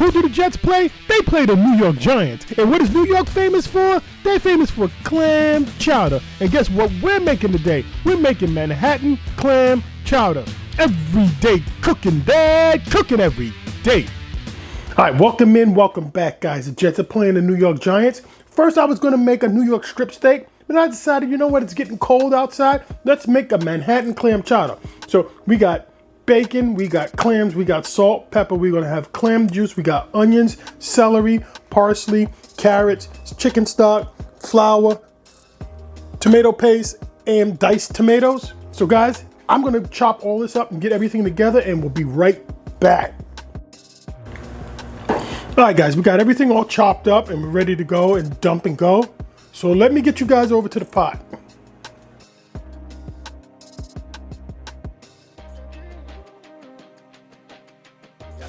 Who do the Jets play? They play the New York Giants. And what is New York famous for? They're famous for clam chowder. And guess what we're making today? We're making Manhattan clam chowder. Everyday cooking, Dad. Cooking every day. All right, welcome back, guys. The Jets are playing the New York Giants. First, I was going to make a New York strip steak, but I decided, you know what, it's getting cold outside. Let's make a Manhattan clam chowder. So we got bacon, we got clams, we got salt, pepper, we're going to have clam juice, we got onions, celery, parsley, carrots, chicken stock, flour, tomato paste, and diced tomatoes. So guys, I'm going to chop all this up and get everything together, and we'll be right back. All right, guys, we got everything all chopped up and we're ready to go and dump and go. So let me get you guys over to the pot.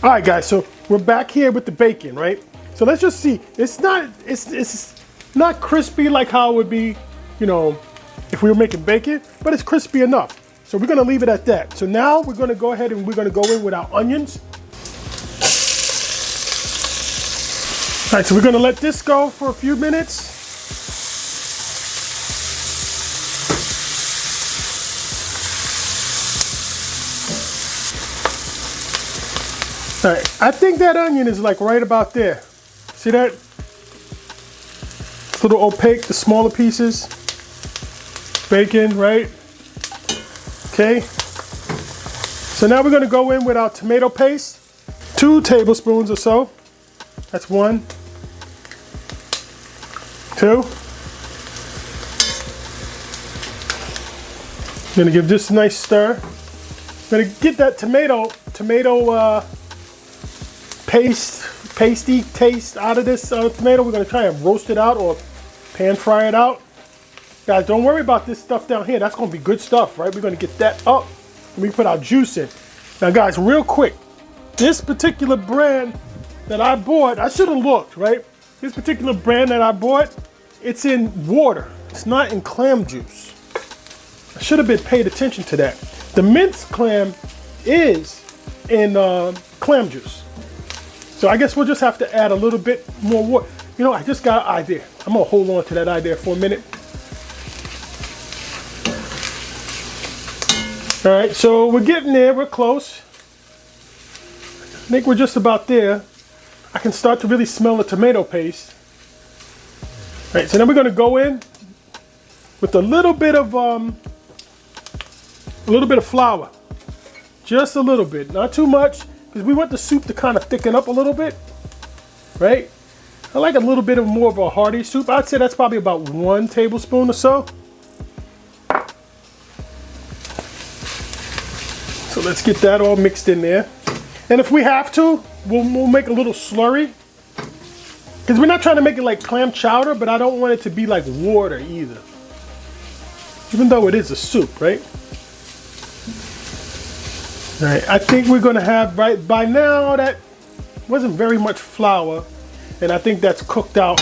All right, guys, so we're back here with the bacon, right? So let's just see. It's not crispy like how it would be, you know, if we were making bacon, but it's crispy enough. So we're gonna leave it at that. So now we're gonna go ahead and we're gonna go in with our onions. All right, so we're gonna let this go for a few minutes. All right, I think that onion is like right about there. See that? It's a little opaque, the smaller pieces. Bacon, right? Okay. So now we're gonna go in with our tomato paste. 2 tablespoons or so. That's 1, 2. I'm gonna give this a nice stir. I'm gonna get that tomato pasty taste out of this tomato. We're gonna try and roast it out or pan fry it out. Guys, don't worry about this stuff down here. That's gonna be good stuff, right? We're gonna get that up and we put our juice in. Now guys, real quick, this particular brand that I bought, I should have looked, right? This particular brand that I bought, it's in water. It's not in clam juice. I should have been paid attention to that. The minced clam is in clam juice. So I guess we'll just have to add a little bit more water. You know, I just got an idea. I'm gonna hold on to that idea for a minute. All right, so we're getting there, we're close. I think we're just about there. I can start to really smell the tomato paste. All right, so then we're gonna go in with a little bit of flour. Just a little bit, not too much, because we want the soup to kind of thicken up a little bit, right? I like a little bit of more of a hearty soup. I'd say that's probably about 1 tablespoon or so. So let's get that all mixed in there. And if we have to, we'll make a little slurry. Because we're not trying to make it like clam chowder, but I don't want it to be like water either. Even though it is a soup, right? All right, I think we're gonna have, right by now, that wasn't very much flour, and I think that's cooked out.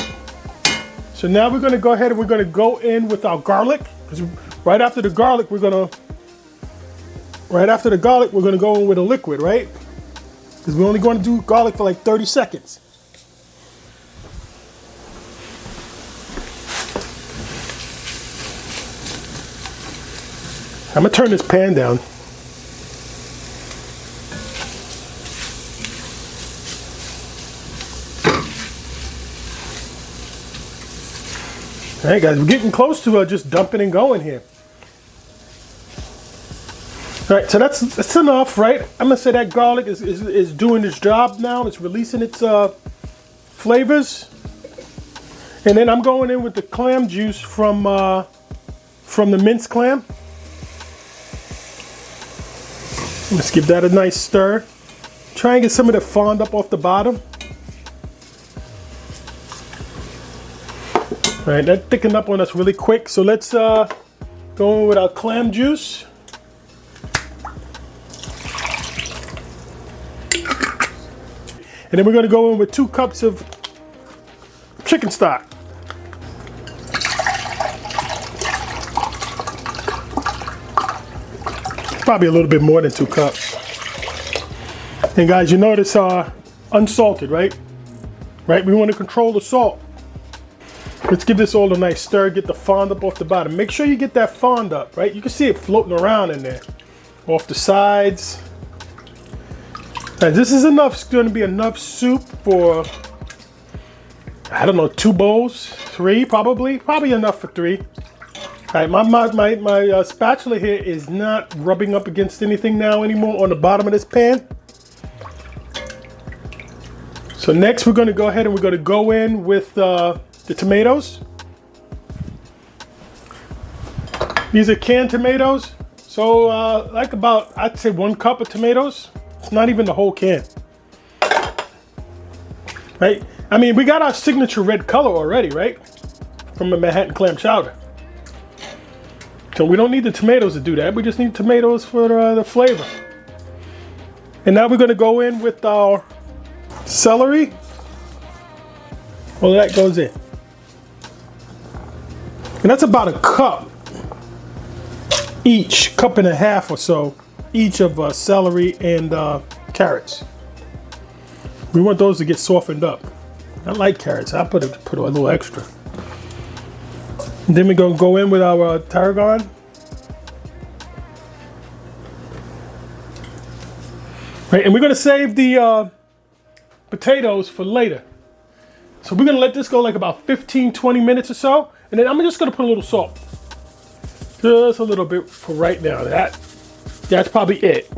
So now we're gonna go ahead and we're gonna go in with our garlic, because right after the garlic, we're gonna go in with a liquid, right? Because we're only going to do garlic for like 30 seconds. I'm gonna turn this pan down. All right, guys, we're getting close to just dumping and going here. All right, so that's enough, right? I'm gonna say that garlic is doing its job now. It's releasing its flavors. And then I'm going in with the clam juice from the minced clam. Let's give that a nice stir. Try and get some of the fond up off the bottom. All right, that thickened up on us really quick. So let's go in with our clam juice. And then we're going to go in with 2 cups of chicken stock. Probably a little bit more than 2 cups. And guys, you notice unsalted, right? Right, we want to control the salt. Let's give this all a nice stir, get the fond up off the bottom. Make sure you get that fond up, right? You can see it floating around in there. Off the sides. Now, this is enough, it's going to be enough soup for, I don't know, 2 bowls, 3 probably. Probably enough for 3. All right, my spatula here is not rubbing up against anything now anymore on the bottom of this pan. So next we're going to go ahead and we're going to go in with the tomatoes. These are canned tomatoes. So like about, I'd say 1 cup of tomatoes. It's not even the whole can. Right? I mean, we got our signature red color already, right? From the Manhattan clam chowder. So we don't need the tomatoes to do that. We just need tomatoes for the flavor. And now we're going to go in with our celery. Well, that goes in. And that's about a cup each, cup and a half or so, each of celery and carrots. We want those to get softened up. I like carrots. I put a little extra. And then we're going to go in with our tarragon. Right, and we're going to save the potatoes for later. So we're going to let this go like about 15-20 minutes or so. And then I'm just going to put a little salt. Just a little bit for right now. That's probably it.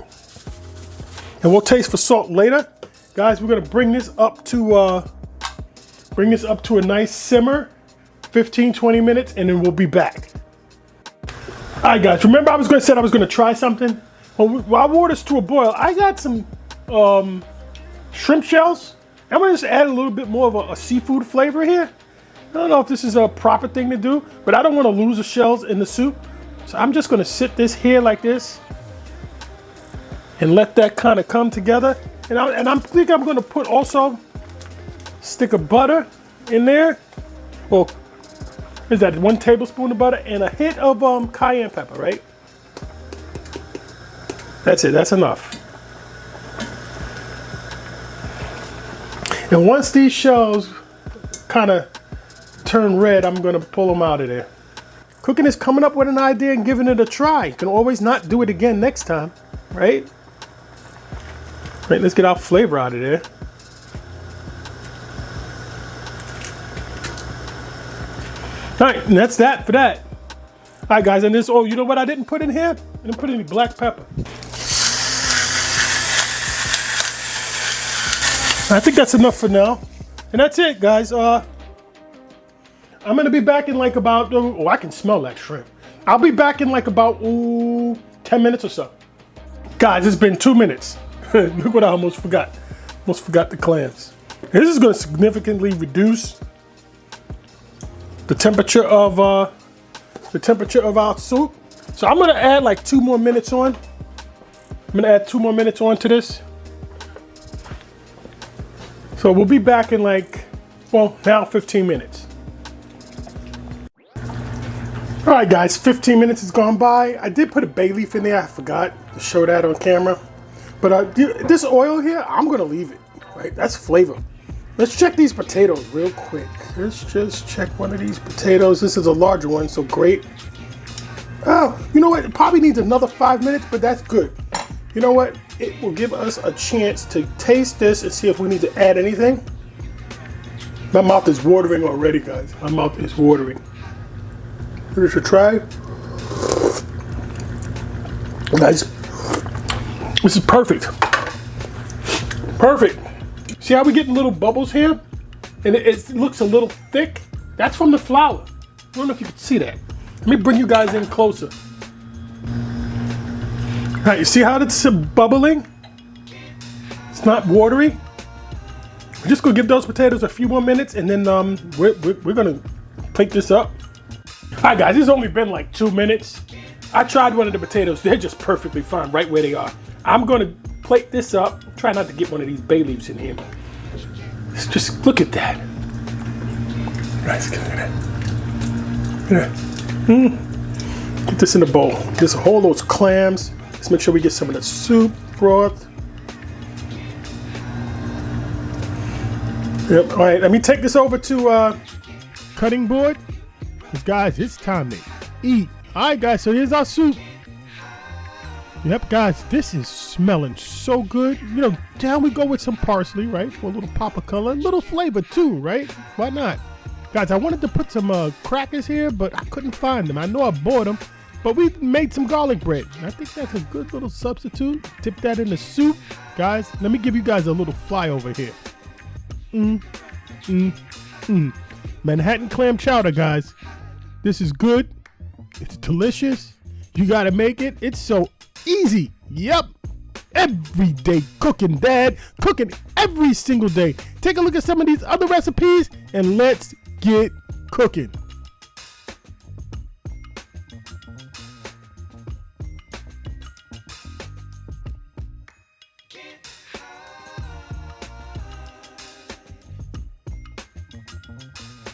And we'll taste for salt later. Guys, we're going to bring this up to a nice simmer. 15-20 minutes, and then we'll be back. All right, guys, remember I was going to try something? Well, while water's to a boil, I got some shrimp shells. I'm going to just add a little bit more of a seafood flavor here. I don't know if this is a proper thing to do, but I don't want to lose the shells in the soup. So I'm just going to sit this here like this and let that kind of come together. And I think I'm going to put also a stick of butter in there. Well, is that 1 tablespoon of butter and a hit of cayenne pepper, right? That's it, that's enough. And once these shells kind of turn red, I'm gonna pull them out of there. Cooking is coming up with an idea and giving it a try. You can always not do it again next time, right? Right, let's get our flavor out of there. All right, and that's that for that. All right, guys, and this, oh, you know what I didn't put in here? I didn't put any black pepper. I think that's enough for now. And that's it, guys. I'm gonna be back in like about, oh, I can smell that shrimp. I'll be back in like about 10 minutes or so. Guys, it's been 2 minutes. Look what I almost forgot. Almost forgot the clams. And this is gonna significantly reduce the temperature of our soup. So I'm gonna add like 2 more minutes on. I'm gonna add 2 more minutes on to this. So we'll be back in like, well, now 15 minutes. All right, guys, 15 minutes has gone by. I did put a bay leaf in there. I forgot to show that on camera. But this oil here, I'm gonna leave it, right? That's flavor. Let's check these potatoes real quick. Let's just check one of these potatoes. This is a larger one, so great. Oh, you know what? It probably needs another 5 minutes, but that's good. You know what? It will give us a chance to taste this and see if we need to add anything. My mouth is watering already, guys. My mouth is watering. Give this a try. Guys, this is perfect. Perfect. See how we're getting little bubbles here? And it looks a little thick? That's from the flour. I don't know if you can see that. Let me bring you guys in closer. All right, you see how it's bubbling? It's not watery. We're just gonna give those potatoes a few more minutes and then we're gonna plate this up. All right, guys, it's only been like 2 minutes. I tried one of the potatoes. They're just perfectly fine right where they are. I'm gonna plate this up. Try not to get one of these bay leaves in here. Just look at that. Guys, look at that. Yeah. Get this in the bowl. Just hold those clams. Let's make sure we get some of the soup broth. Yep. All right, let me take this over to cutting board. Because, guys, it's time to eat. All right, guys, so here's our soup. Yep, guys, this is smelling so good. You know, down we go with some parsley, right? For a little pop of color, a little flavor too, right? Why not? Guys, I wanted to put some crackers here, but I couldn't find them. I know I bought them, but we made some garlic bread. I think that's a good little substitute. Dip that in the soup. Guys, let me give you guys a little flyover here. Manhattan clam chowder, guys. This is good. It's delicious. You gotta make it. It's so easy. Yep. Everyday cooking, Dad. Cooking every single day. Take a look at some of these other recipes and let's get cooking.